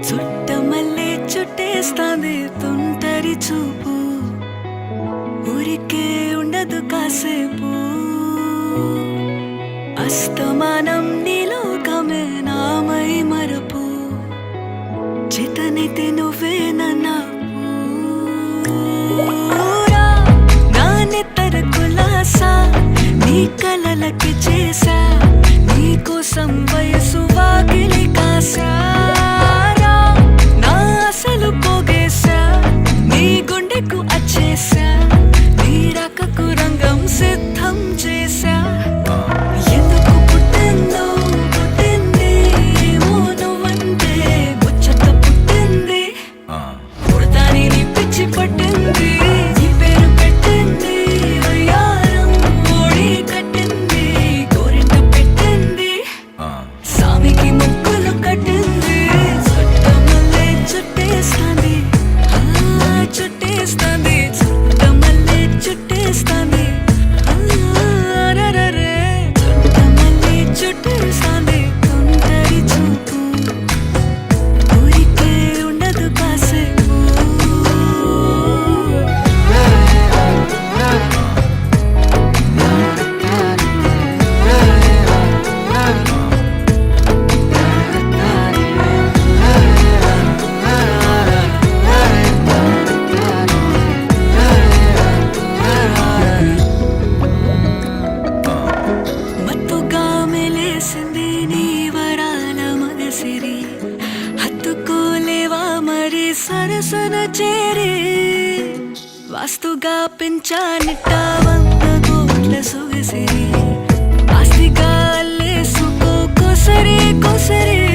చుట్టమల్లే చుట్టేస్తాంది తుంటరి చూపు ఊరికే ఉండదు కాసేపు అస్తమానం నీలోకమే నామై మరపు చేతనైతే నువ్వే నాకు నానెత్తర కులాసా నీ కలలకి చేసా నీకోసం వయసు వాకిలి కాసా రంగం సిద్ధం చేశా ఎందుకు పుట్టిందో పుట్టింది ఏమో నువ్వంటే ముచ్చట పుట్టింది పుడతాని నీ పిచ్చి పట్టింది ఈ పేరు పెట్టింది వయ్యారం ఓడి కట్టింది గోరింట పెట్టింది సామికి ముక్కులు కట్టింది చుట్టమల్లే చుట్టేస్తాంది చుట్టేస్తాంది చుట్టేస్తాంది చుట్టమల్లే చుట్టేస్తాంది తుంటరి చూపు ఊరికే ఉండదు కాసేపు సరసన చేరి వాస్తుగా పెంచానిట్ట 100 కోట్ల సొగసిరి ఆస్తిగా అల్లేసుకో కొసరి కొసరి